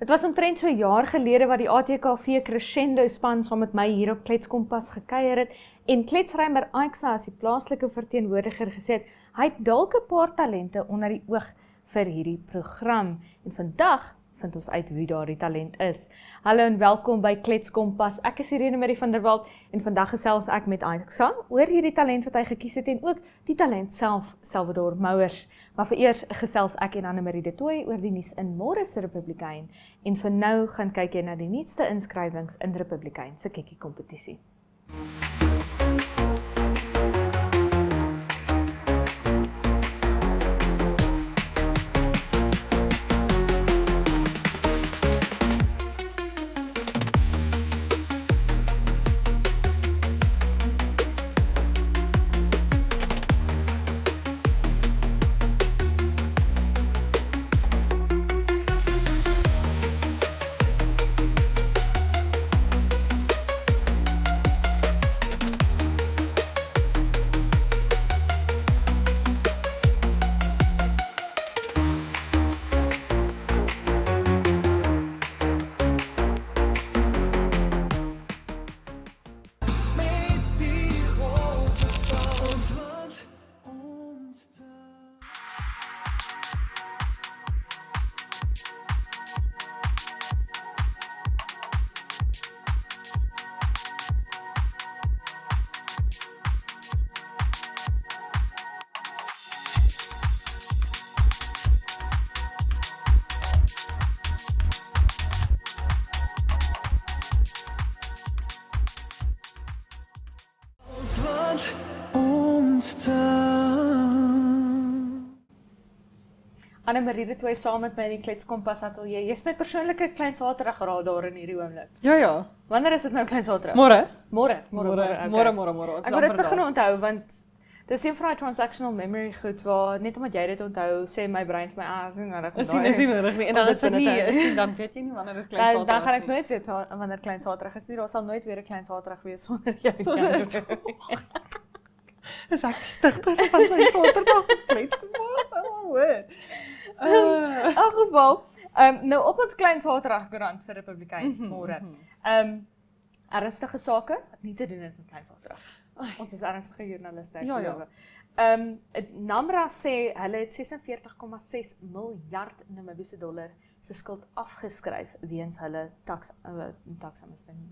Dit was omtrent so 'n jaar gelede wat die ATKV Crescendo span saam met my hier op Kletskompas gekuier het en kletsrymer Aiksa as die plaaslike verteenwoordiger gesê het, hy het dalk 'n paar talente onder die oog vir hierdie program. En vandag vind ons uit wie daardie talent is. Hallo en welkom by Kletskompas. Ek is Irene Marie van der Walt en vandag gesels ek met Aiksa oor hierdie talent wat hy gekies het en ook die talent self, Salvador Mouers. Maar vereers gesels ek en Anne-Marie de Tooy oor die nuus in Môre se Republikein en vir nou gaan kyk jy na die nuutste inskrywings in Republikein se kikkie kompetisie. Anne-Marie de Tooy saam met my in die Kletskompas ateljee. Jy's my persoonlike klein Saterdag radar in hierdie oomblik. Ja. Wanneer is dit nou klein Saterdag? Môre. Môre. Môre. Ek moet dit begin onthou want dis een van die transactional memory goed waar net omdat jy dit onthou, sê my brein vir my is nie nodig. Is nie nodig nie. En dan is dit nie, dan weet jy nie wanneer dit klein Saterdag. Dan gaan ek nooit weet wanneer klein Saterdag is nie. Daar sal nooit weer 'n klein Saterdag wees sonder jou. Is ek die stigter van klein Saterdag Kletskompas? Hoor. In elk geval, nou op ons klein Saterdag koerant vir Republikein môre. Ernstige sake, nie te doen het met klein Saterdag. Ons is ernstige joernaliste. Ja. NAMRA sê hulle het 46,6 miljard Namibiese dollar se skuld afgeskryf weens hulle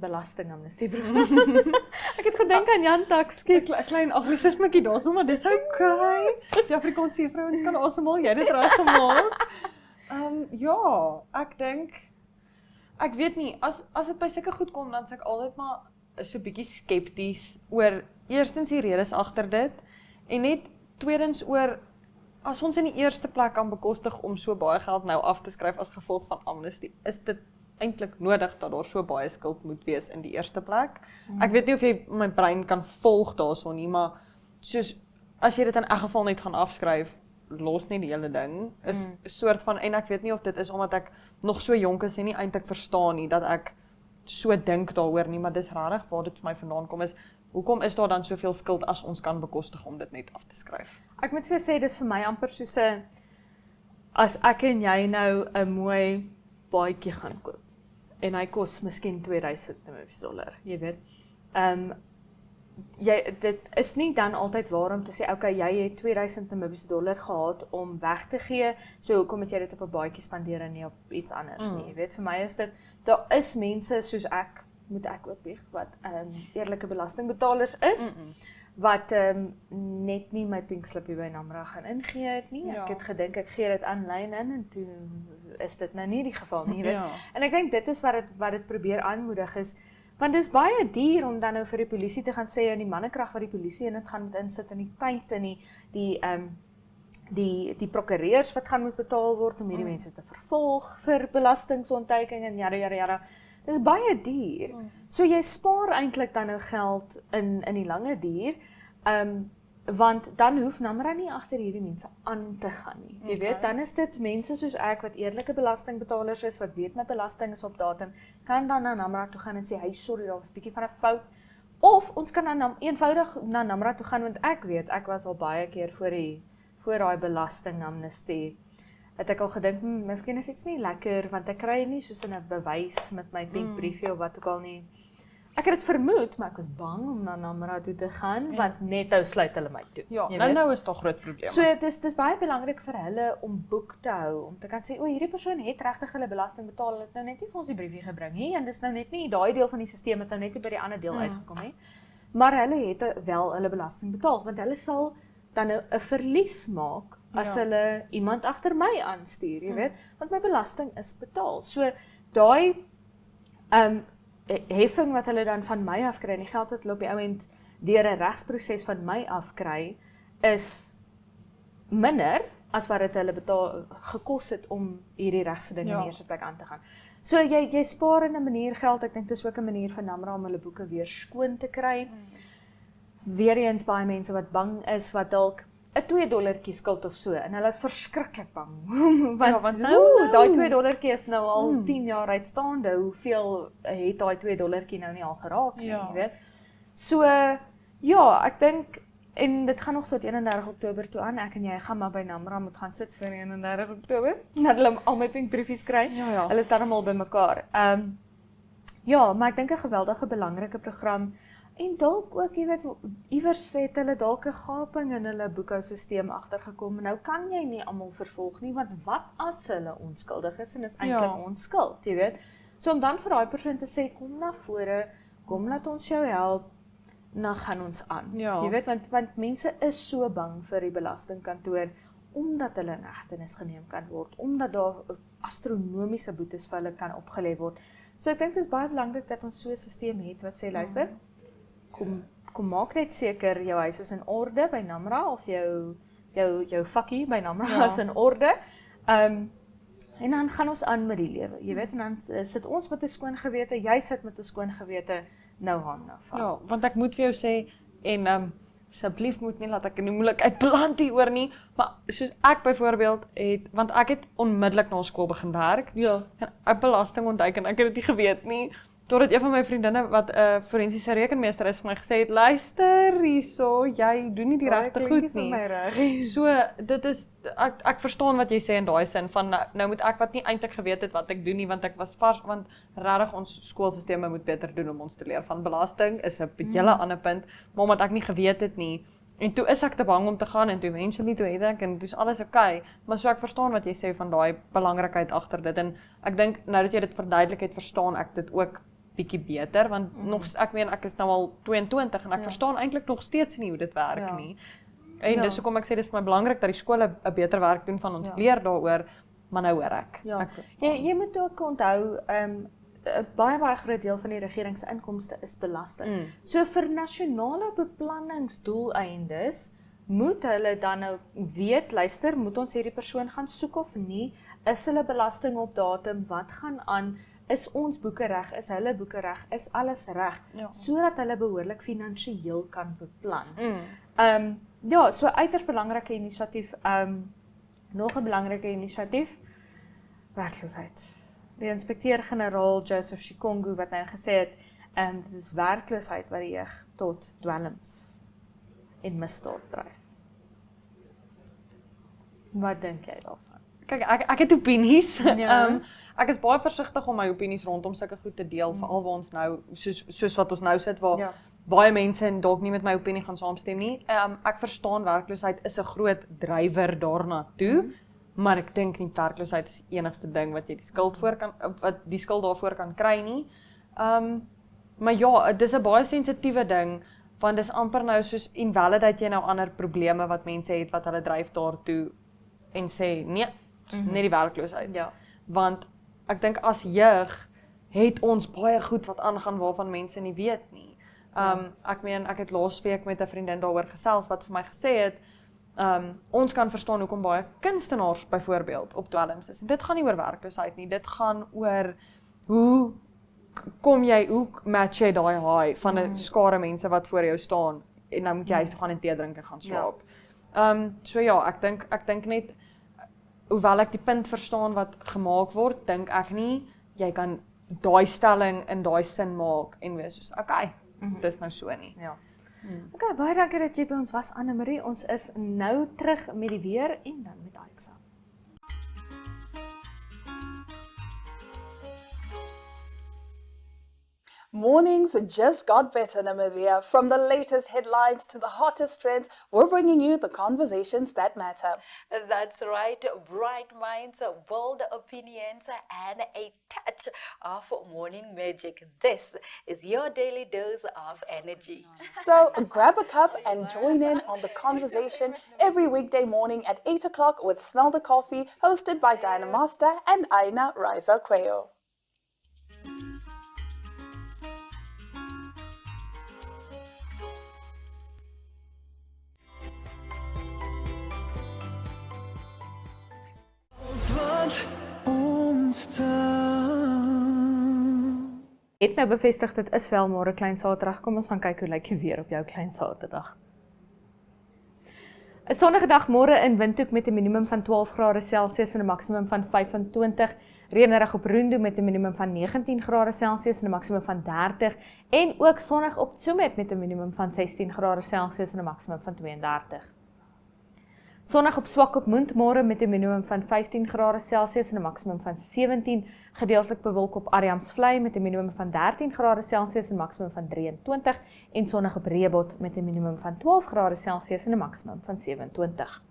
belastingamnestie program. Ek het gedink aan Jan Tax, 'n klein anglisismetjie daarso, maar dis okay. Die Afrikaanse vrouens kan asemhaal, jy het dit reg gemaak. Ja, ek dink ek weet nie, as dit by sulke goed kom, dan sê ek altyd maar so 'n bietjie skepties oor eerstens die redes agter dit en net tweedens oor as ons in die eerste plek kan bekostig om so baie geld nou af te skryf as gevolg van amnestie, is dit eintlik nodig dat daar so baie skuld moet wees in die eerste plek. Ek weet nie of jy my brein kan volg daarso nie, maar soos as jy dit in elk geval net gaan afskryf, los nie die hele ding. Is 'n soort van, en ek weet nie of dit is omdat ek nog so jonk is en nie eintlik verstaan nie dat ek so dink daaroor nie, maar dis regtig waar dit vir my vandaan kom is. Hoekom is daar dan soveel skuld as ons kan bekostig om dit net af te skryf? Ek moet vir jou sê, dis vir my amper soos 'n as ek en jy nou 'n mooi baadjie gaan koop en hy kos miskien $2000, jy weet. Dit is nie dan altyd waar om te sê, okay, jy het $2000 gehad om weg te gee, so hoekom het jy dit op 'n baadjie spandeer en nie op iets anders nie, jy weet, vir my is dit, daar is mense soos ek, moet ek ook bieg, wat eerlike belastingbetalers is, wat net nie my pink slippie by NAMRA gaan ingee het nie. Ek het gedink ek gee dit aanlyn in en toe is dit nou nie die geval nie, weet. En ek dink dit is wat dit probeer aanmoedig is, want dis baie duur om dan nou vir die polisie te gaan sê en die mannekrag wat die polisie in dit gaan moet insit en die tyd en die prokureurs wat gaan moet betaal word om hierdie mense te vervolg vir belastingontduiking en jare. Dis baie duur. So jy spaar eintlik dan nou geld in die lange duur, want dan hoef NAMRA nie agter hierdie mense aan te gaan nie. Jy weet, dan is dit mense soos ek wat eerlike belastingbetalers is, wat weet my belasting is op datum, kan dan na NAMRA toe gaan en sê, hey, sorry, daar was 'n bietjie van 'n fout. Of ons kan dan eenvoudig na NAMRA toe gaan, want ek weet, ek was al baie keer voor daai belastingamnestie het ek al gedink, miskien is iets nie lekker, want ek kry nie soos 'n bewys met my pink briefie of wat ook al nie. Ek het dit vermoed, maar ek was bang om na Namra toe te gaan, want net nou sluit hulle my toe. Ja, jy weet. nou is daar groot probleme. So dis baie belangrik vir hulle om boek te hou, om te kan sê, o, hierdie persoon het regtig hulle belasting betaal, hulle het nou net nie vir ons die briefie gebring nie, en dis nou net nie, daai deel van die stelsel het nou net nie by die ander deel uitgekom nie. Maar hulle het wel hulle belasting betaal, want hulle sal dan nou 'n verlies maak as hulle iemand agter my aanstuur, jy weet, want my belasting is betaal. So daai heffing wat hulle dan van my af kry, die geld wat hulle op die ouend deur 'n regsproses van my af kry, is minder as wat dit hulle betaal gekos het om hierdie regse ding in die eerste plek aan te gaan. So jy spaar in 'n manier geld. Ek dink dis ook 'n manier vir Namra om hulle boeke weer skoon te kry. Weereens baie mense wat bang is, wat dalk 'n $2 skuld of so, en hulle is verskriklik bang. want daai $2 is nou al 10 jaar uitstaande. Hoeveel het daai $2 nou nie al geraak nie, jy weet? So ja, ek dink, en dit gaan nog tot 31 Oktober toe aan. Ek en jy gaan maar by Namra moet gaan sit vir 31 Oktober, nadat hulle al my pink briefies kry. Hulle is dan al by mekaar. Ja, maar ek dink 'n geweldige belangrike program. En dalk ook, jy weet, iewers het hulle dalk 'n gaping in hulle boekhousisteem agtergekom. Nou kan jy nie almal vervolg nie, want wat as hulle onskuldig is en is eintlik ons skuld, jy weet? So om dan vir daai persoon te sê, kom na vore, kom laat ons jou help, dan gaan ons aan. Jy weet, want mense is so bang vir die belastingkantoor, omdat hulle in hegtenis geneem kan word, omdat daar astronomiese boetes vir hulle kan opgelê word. So ek dink dit is baie belangrik dat ons so 'n stelsel het wat sê, luister, kom maak net seker jou huis is in orde by Namra, of jou vakkie by Namra is in orde. En dan gaan ons aan met die lewe, jy weet, en dan sit ons met 'n skoon gewete, jy sit met 'n skoon gewete, nou hang nou van. Ja, want ek moet vir jou sê, en asseblief moet nie laat ek in die moeilikheid beland hieroor nie, maar soos ek byvoorbeeld het, want ek het onmiddellik na skool begin werk, en ek belasting ontduik en ek het dit nie geweet nie, totdat een van my vriendinne wat 'n forensiese rekenmeester is vir my gesê het, luister hierso, jy doen nie die regte goed nie. So dit is, ek verstaan wat jy sê in daai sin van nou moet ek wat nie eintlik geweet het wat ek doen nie, want ek was vars, want regtig ons skoolstelsels moet beter doen om ons te leer van belasting is 'n hele ander punt, maar omdat ek nie geweet het nie. En toe is ek te bang om te gaan en toe eventually toe het ek en toe is alles okay, maar so ek verstaan wat jy sê van daai belangrikheid agter dit en ek dink nou dat jy dit verduidelik het, verstaan ek dit ook bietjie beter, want ek meen ek is nou al 22 en ek verstaan eintlik nog steeds nie hoe dit werk nie. En dis hoekom ek sê dit is vir my belangrik dat die skole 'n beter werk doen van ons leer daaroor, maar nou hoor ek. Jy moet ook onthou, 'n baie groot deel van die regering se inkomste is belasting. So vir nasionale beplanningsdoeleindes moet hulle dan nou weet, luister, moet ons hierdie persoon gaan soek of nie? Is hulle belasting op datum? Wat gaan aan? Is ons boeke reg? Is hulle boeke reg? Is alles reg? Sodat hulle behoorlik finansiëel kan beplan. So uiters belangrike inisiatief. Nog 'n belangrike inisiatief, werkloosheid. Die inspekteur-generaal Joseph Shikongu wat nou gesê het, dit is werkloosheid wat die jeug tot dwelms en misdaad dryf. Wat dink jy daarvan? Kyk, ek het opinies. Ek is baie versigtig om my opinies rondom sulke goed te deel, veral waar ons nou, soos wat ons nou sit, waar baie mense en dalk nie met my opinie gaan saamstem nie. Ek verstaan werkloosheid is 'n groot drywer daarna toe, maar ek dink nie werkloosheid is die enigste ding wat jy die skuld daarvoor kan kry nie. Maar ja, dis 'n baie sensitiewe ding, want dis amper nou soos invalidate jy nou ander probleme wat mense het wat hulle dryf daartoe en sê nee, net die werkloosheid. Want ek dink as jeug het ons baie goed wat aangaan waarvan mense nie weet nie. Ek meen, ek het laasweek met 'n vriendin daaroor gesels wat vir my gesê het, ons kan verstaan hoekom baie kunstenaars byvoorbeeld op dwelms is. En dit gaan nie oor werkloosheid nie, dit gaan oor hoe match jy daai high van 'n skare mense wat voor jou staan en nou moet jy huis toe gaan en tee drink en gaan slaap. So ja, ek dink net, hoewel ek die punt verstaan wat gemaak word, dink ek nie, jy kan daai stelling in daai sin maak en wees soos, okay, dis nou so nie. Okay, baie dankie dat jy by ons was, Anne Marie. Ons is nou terug met die weer en dan met Aiksa. Mornings just got better, Namibia. From the latest headlines to the hottest trends, we're bringing you the conversations that matter. That's right. Bright minds, bold opinions, and a touch of morning magic. This is your daily dose of energy. So grab a cup and join in on the conversation every weekday morning at 8 o'clock with Smell the Coffee, hosted by Diana Master and Aina Raisa Quayo. Het nou bevestig dit is wel môre klein Saterdag. Kom ons gaan kyk hoe lyk die weer op jou klein Saterdag. 'n Sonnige dag môre in Windhoek met 'n minimum van 12 grade Celsius en 'n maksimum van 25. Reënerig op Roendo met 'n minimum van 19 grade Celsius en 'n maksimum van 30 en ook sonnig op Tsomet met 'n minimum van 16 grade Celsius en 'n maksimum van 32. Sonnig op Swakopmund môre met 'n minimum van 15 grade Celsius en 'n maksimum van 17, gedeeltelik bewolk op Ariamsvlei met 'n minimum van 13 grade Celsius en 'n maksimum van 23 en sonnig op Reebot met 'n minimum van 12 grade Celsius en 'n maksimum van 27.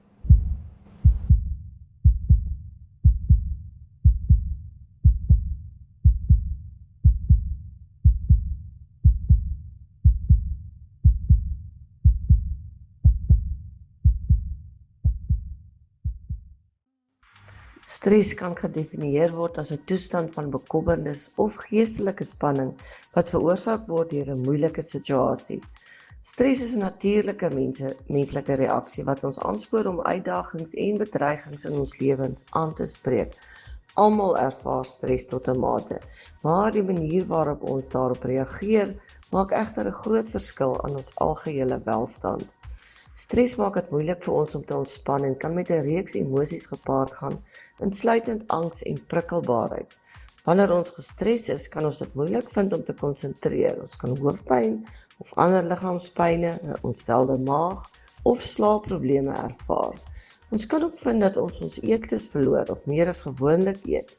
Stres kan gedefinieer word as 'n toestand van bekommernis of geestelike spanning wat veroorsaak word deur 'n moeilike situasie. Stres is 'n natuurlike menslike reaksie wat ons aanspoor om uitdagings en bedreigings in ons lewens aan te spreek. Almal ervaar stres tot 'n mate, maar die manier waarop ons daarop reageer, maak egter 'n groot verskil aan ons algehele welstand. Stres maak dit moeilik vir ons om te ontspan en kan met 'n reeks emosies gepaard gaan, insluitend angs en prikkelbaarheid. Wanneer ons gestres is, kan ons dit moeilik vind om te konsentreer. Ons kan hoofpyn of ander liggaamspyne, 'n ontstelde maag of slaapprobleme ervaar. Ons kan ook vind dat ons eetlus verloor of meer as gewoonlik eet.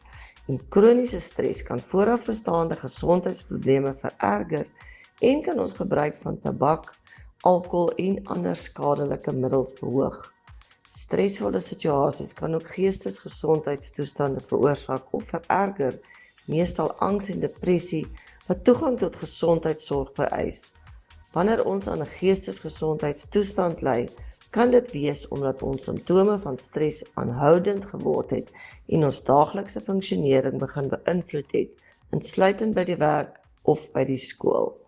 En kroniese stres kan vooraf bestaande gesondheidsprobleme vererger en kan ons gebruik van tabak, alkohol en ander skadelike middels verhoog. Stresvolle situasies kan ook geestesgesondheidstoestande veroorsaak of vererger, meestal angs en depressie wat toegang tot gesondheidsorg vereis. Wanneer ons aan 'n geestesgesondheidstoestand ly, kan dit wees omdat ons simptome van stres aanhoudend geword het en ons daaglikse funksionering begin beïnvloed het, insluitend by die werk of by die skool.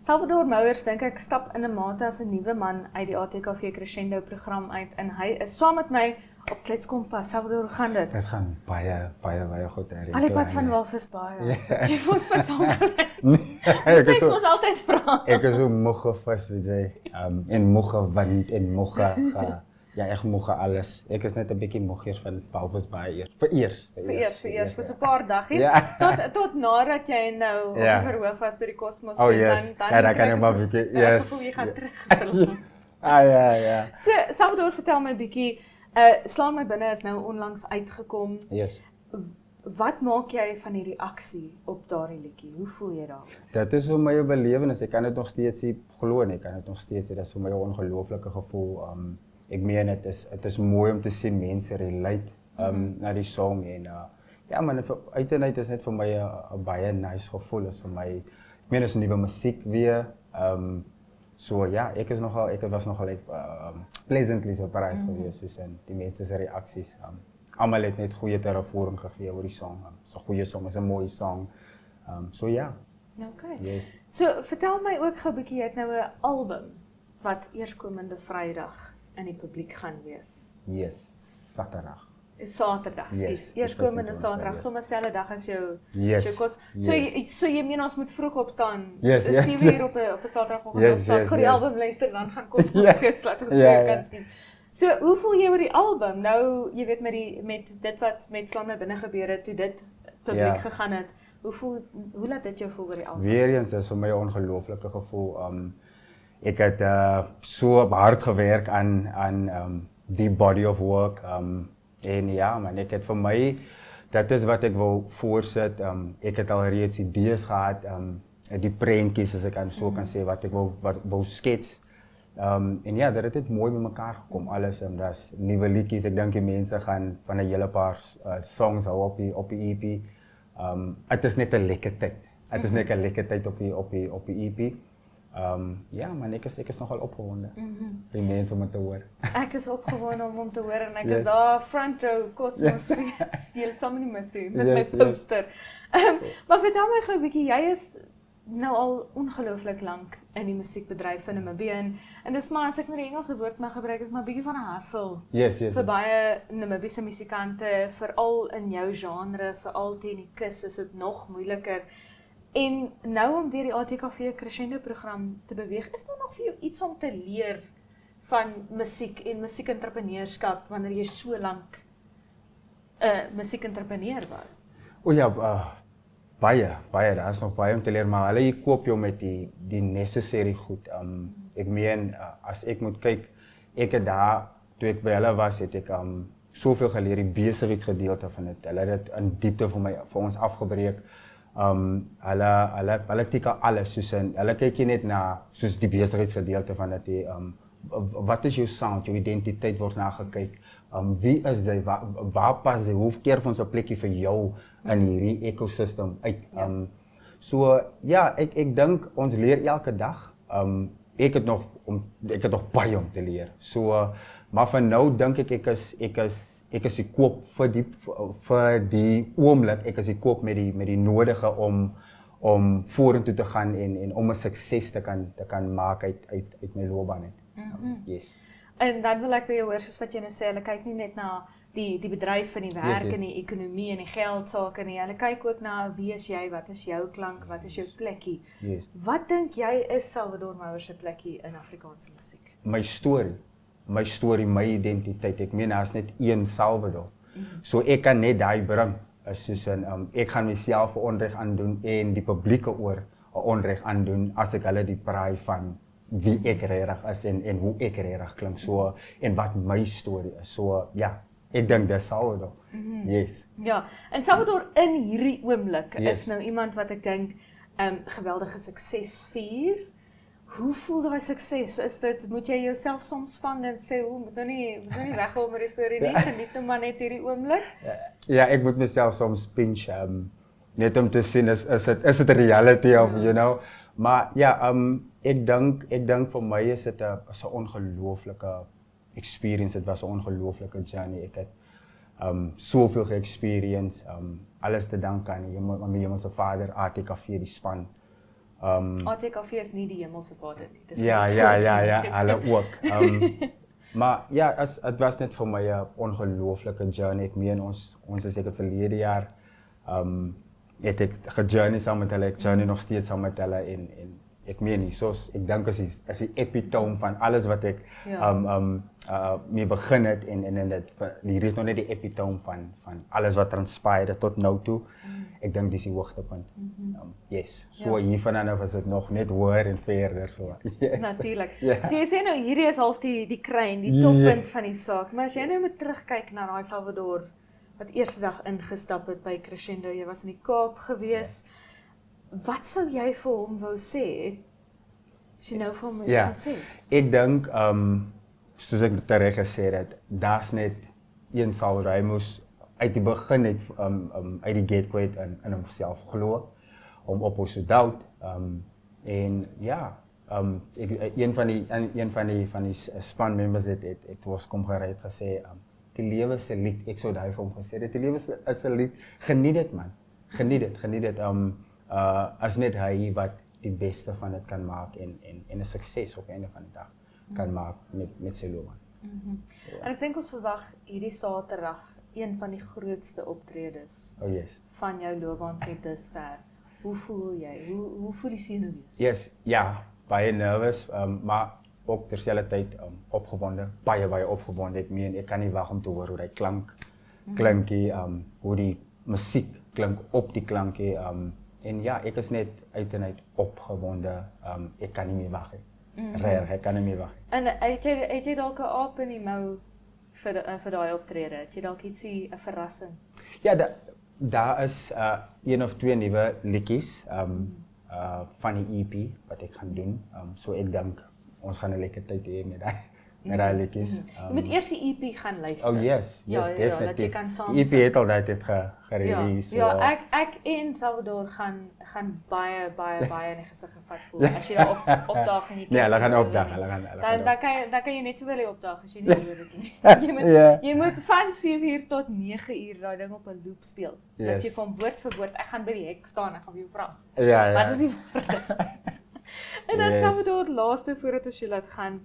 Salvador Mouers dink ek stap in 'n mate as 'n nuwe man uit die ATKV Crescendo program uit en hy is saam met my op Kletskompas. Salvador, hoe gaan dit? Dit gaan baie goed hier. Al die pad van Walvisbaai. Jy voel vir saamgewerk. Ek Ek moet altyd vra. Ek is so moeg vas, weet jy. En moeg wind en moeg ja, ek moeg alles. Ek is net 'n bietjie moegier van Walvisbaai eers. Vir Vir so 'n paar daggies. Ja. Tot nadat jy nou verhoog was by die Cosmos Oh, fees, yes. dan Ja, dan kan jy maar bietjie, yes. Gevoel jy gaan terug. Ja. So, Salvador, vertel my 'n bietjie, slaan my binne het nou onlangs uitgekom. Yes. Wat maak jy van die reaksie op daardie liedjie? Hoe voel jy daar? Dit is vir my 'n belewenis. Ek kan dit nog steeds nie glo nie. Ek kan dit nog steeds sê, dit is vir my 'n ongelooflike gevoel. Ek meen dit is mooi om te sien mense relate na die song en ja man, uit en uit is net vir my 'n baie nice gevoel. Is vir my, ek meen is nuwe musiek weer. So ja, ek was nogal pleasantly surprised geweest soos in die mense se reaksies. Almal het net goeie terugvoering gegee oor die song. So 'n goeie song, is 'n mooi song. So ja. Okay. Yes. So, vertel my ook gou 'n bietjie, jy het nou 'n album wat eerskomende Vrydag in die publiek gaan wees. Yes, Saterdag. Saterdag, Yes, eerskomende die 25ste, Saterdag, yes. sommer selfde dag as jou Yes, kos. So jy meen ons moet vroeg opstaan. Yes, yes. 7 uur op 'n Saterdagoggend Yes, opstaan, yes, vir die yes. album luister, dan gaan kos Ja. fees laat ons Ja, weer ja. kan sien. So, hoe voel jy oor die album? Nou, jy weet met dit wat met Slaan my binne gebeur het, toe dit tot Ja. liek gegaan het. Hoe laat dit jou voel oor die album? Weer eens, dis vir my 'n ongelooflike gevoel. Ek het so hard gewerk aan die body of work. En ja, man, ek het vir my, dat is wat ek wil voorsit. Ek het al reeds idees gehad, die prentjies, as ek so kan sê, wat ek wou skets. En ja, dit het mooi by mekaar gekom, alles. Daar's nuwe liedjies, ek dink die mense gaan van 'n hele paar songs hou op die EP. Het is net 'n lekker tyd. Het is net 'n lekker tyd op die EP. Ja, man, ek is nogal opgewonde. Die mense om het te hoor. Ek is opgewonde om te hoor en ek Yes. is daar front row Cosmos jy sal my nie mis nie met Yes, my poster. Maar vertel my gou 'n bietjie, jy is nou al ongelooflik lank in die musiekbedryf in Namibië en dis maar as ek nou die Engelse woord mag gebruik is maar 'n bietjie van 'n hustle. Yes. Vir baie Namibiese musikante, veral in jou genre, veral teen die kus is dit nog moeiliker. En nou om deur die ATKV Crescendo program te beweeg, is daar nog vir jou iets om te leer van musiek en musiekentrepreneurs wanneer jy so lank 'n musiekentrepreneur was? O ja, baie, daar is nog baie om te leer, maar hulle koop jou met die necessary goed. Ek meen, as ek moet kyk, ek het daar, toe ek by hulle was, het ek soveel geleer, die besigheidsgedeelte van dit. Hulle het dit in diepte vir ons afgebreek. Hulle tik alles, soos hulle kyk nie net na soos die besigheidsgedeelte van dit. Wat is jou sound, jou identiteit word na gekyk. Wie is jy, waar pas jy, hoe keer ons 'n plekkie vir jou in hierdie ekosistem uit. So ja, ek dink ons leer elke dag. Ek het nog baie om te leer. So maar vir nou dink ek is die koop vir die oomblik, ek is die koop met die nodige om vorentoe te gaan en om 'n sukses te kan maak uit my loopbaan uit. Yes. En dan wil ek vir jou hoor soos wat jy nou sê, hulle kyk nie net na die bedryf en die werk Yes, en die ekonomie en die geld sake nie. Hulle kyk ook na wie is jy, wat is jou klank, wat is jou plekkie. Yes. Wat dink jy is Salvador Mouwer se plekkie in Afrikaanse musiek? My storie, my identiteit. Ek meen daar's net een Salvador. So ek kan net daai bring. Soos ek gaan myself 'n onreg aandoen en die publieke oor 'n onreg aandoen as ek hulle die praai van wie ek regtig is en hoe ek regtig klink. So en wat my storie is. So ja, ek dink dis Salvador. Yes. Ja, en Salvador in hierdie oomblik Yes. is nou iemand wat ek dink geweldige sukses vier. Hoe voel daai sukses? Is dit, moet jy jouself soms vang en sê, moet nou nie weghou met die storie nie, geniet nou maar net hierdie oomblik? Ja, ek moet myself soms pinch, net om te sien, is dit reality of, you know? Maar ja, ek dink vir my is dit 'n ongelooflike experience, dit was 'n ongelooflike journey. Ek het soveel ge-experience, alles te dank aan my hemelse Vader, ATKV, die span. ATKV is nie die hemelse Vader nie. Dis Ja, hulle ook. Maar ja, het was net vir my 'n ongelooflike journey. Ek meen ons is ek het verlede jaar het ek gejourney saam met hulle, ek journey nog steeds saam met hulle en ek meen nie, soos ek dink is die epitoom van alles wat ek mee begin het en dit hier is nog net die epitoom van alles wat transpired tot nou toe. Ek dink dis die hoogtepunt. Yes. So hiervandaan af is dit nog net hoër en verder so. Yes. Natuurlik. Ja. So jy sê nou hierdie is half die kruin, die toppunt van die saak. Maar as jy nou moet terugkyk na daai Salvador wat eerste dag ingestap het by Crescendo, jy was in die Kaap gewees. Wat sou jy vir hom wou sê? As jy nou vir hom iets kan sê. Ek dink soos ek reg gesê het, daar's net een Salvador. Hy moes uit die begin net uit die gate kwyt in homself glo om op ons te doubt. En ja, een van die span members het was kom gery het gesê die lewe is 'n lied. Ek sou daai vir hom gesê het, die lewe is 'n lied. Geniet dit man. Geniet dit. As net hy wat die beste van dit kan maak en 'n sukses op einde van die dag kan maak met sy loopbaan. En ek dink ons verwag hierdie Saterdag een van die grootste optredes Oh yes. van jou loopbaan tot dusver. Hoe voel jy? Hoe voel die senuwees? Yes, ja, baie nervous, maar ook terselfdertyd opgewonde, baie opgewonde. Ek meen, ek kan nie wag om te hoor hoe hy klinkie, hoe die musiek klink op die klankie. En ja, ek is net uit en uit opgewonde. Ek kan nie meer wag nie. Regtig, ek kan nie meer wag nie. En het jy dalk 'n aap in die mou vir daai optrede? Het jy dalk ietsie 'n verrassing? Ja, daar is een of twee nuwe liedjies van die EP wat ek gaan doen. So ek dink ons gaan 'n lekker tyd hê met daai liedjies. Jy moet eers die EP gaan luister. Oh yes, Ja, definitief. dat jy kan saam Die EP sing. het al dit gerelease. Ja, ek en Salvador gaan baie in die gesig gevat voel as jy daar opdaag en jy Nee, hulle gaan nie opdaag, nie. hulle gaan Dan kan jy net sowel hier opdaag as jy nie hoor dit nie. Ja. Jy moet van 7:00 tot 9:00 daai ding op 'n loop speel. Dat Yes. jy van woord vir woord, ek gaan by die hek staan, ek gaan vir jou vra. Ja. Wat is die woorde? En dan Yes. Salvador het laaste voordat ons jou laat gaan.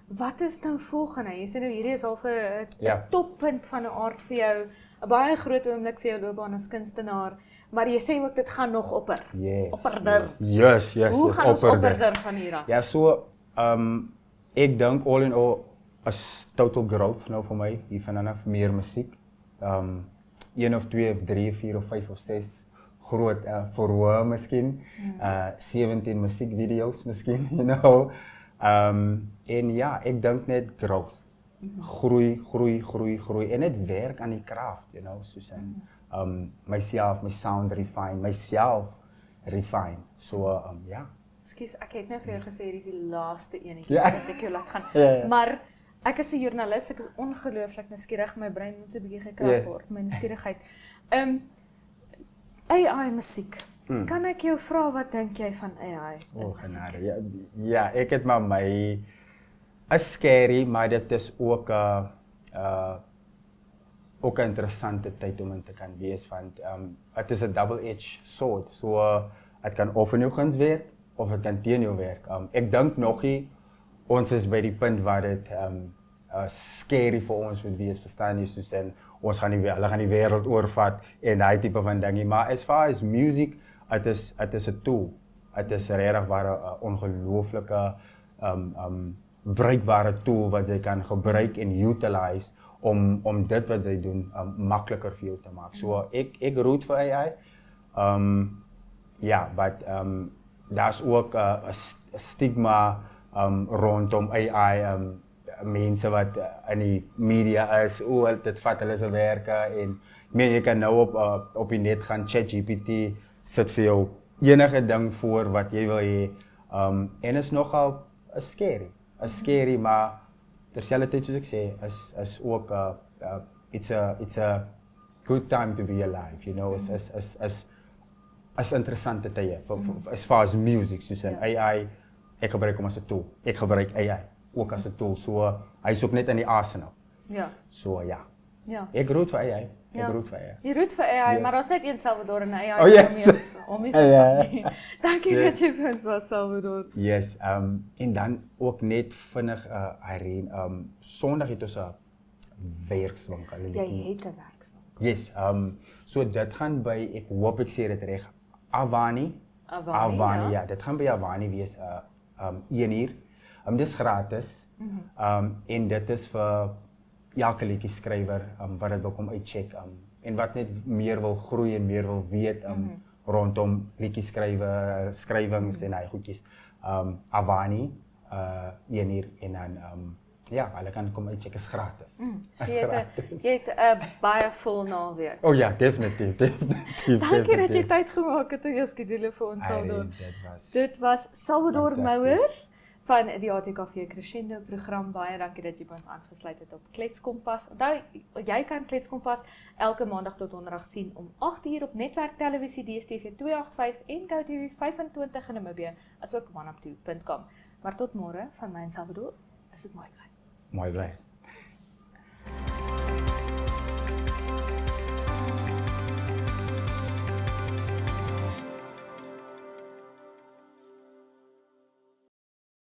Wat is nou volgende? Jy sê nou hierdie is al 'n Ja. toppunt van 'n aard vir jou, 'n baie groot oomblik vir jou loopbaan as kunstenaar, maar jy sê ook dit gaan nog opper. Yes. Opperder. Yes. Hoe gaan ons opperder van hier af? Ja, so ek dink all in all is total growth nou vir my hier vanaf meer musiek. Een of twee of drie of vier of vyf of ses groot verhoor miskien. 17 musiekvideo's miskien, you know. En ja, ek dink net growth. Groei en net werk aan die craft, you know, soos myself, my sound myself refine. So ja. Ekskuus, ek het nou vir jou gesê dis die laaste enetjie Ja. wat ek jou laat gaan. Ja. Maar ek is 'n joernalis, ek is ongelooflik nuuskierig, my brein moet so 'n bietjie gekrap Ja. word, my nuuskierigheid. AI musiek. Kan ek jou vra wat dink jy van AI? O, genade. Ja, ek het maar my is scary, maar dit is ook 'n interessante tyd om in te kan wees want het is 'n double-edged sword. So dit kan of in jou guns werk of dit kan teen jou werk. Ek dink nog nie ons is by die punt waar dit scary vir ons moet wees, verstaan jy, soos en ons gaan hulle gaan die wêreld oorvat en daai tipe van dinge, maar as far as music, dit is 'n tool. Dit is regtig 'n ongelooflike bruikbare tool wat jy kan gebruik en utilize om dit wat jy doen makliker vir jou te maak. So ek root vir AI. Ja, but daar's ook 'n stigma rondom AI, mense wat in die media is, dit vat hulle se werke en jy kan nou op die net gaan, ChatGPT sit vir jou enige ding voor wat jy wil hê. En is nogal scary, maar terselfdertyd soos ek sê, is ook it's a good time to be alive, you know, is interessante tye as far as music, soos in AI, ek gebruik hom as 'n tool. Ek gebruik AI ook as 'n tool, so hy's ook net in die arsenal. Ja. So ja. Ja. Ek root vir AI. Ja. Ek root vir AI. Jy root vir AI, Yes. maar daar's net een Salvador en AI Oh, yes. om nie Ja. Dankie Yes. dat jy vir ons was, Salvador. Yes, en dan ook net vinnig Irene, Sondag het ons 'n werkswinkel. Jy het 'n werkswinkel. Yes, so dit gaan by, ek hoop ek sê dit reg, Avani, ja, dit gaan by Avani wees 1 uur. Dis gratis. En dit is vir elke liedjie skrywer wat dit wil kom uitcheck en wat net meer wil groei en meer wil weet rondom liedjie skrywings en daai goedjies. Avani 1 uur en dan ja, hulle kan kom uitcheck, is gratis. So jy het 'n baie vol naweek. Oh ja, definitief. Dankie dat jy tyd gemaak het om jou skedule vir ons te doen. Dit was Salvador Mouwer van die ATKV Crescendo program. Baie dankie dat jy by ons aangesluit het op Kletskompas. Onthou, jy kan Kletskompas elke maandag tot donderdag sien om 8:00 op Netwerk Televisie DStv 285 en GoTV 25 in Namibië, asook manapto.com. Maar tot môre van my en Salvador, is dit mooi bly. Mooi bly.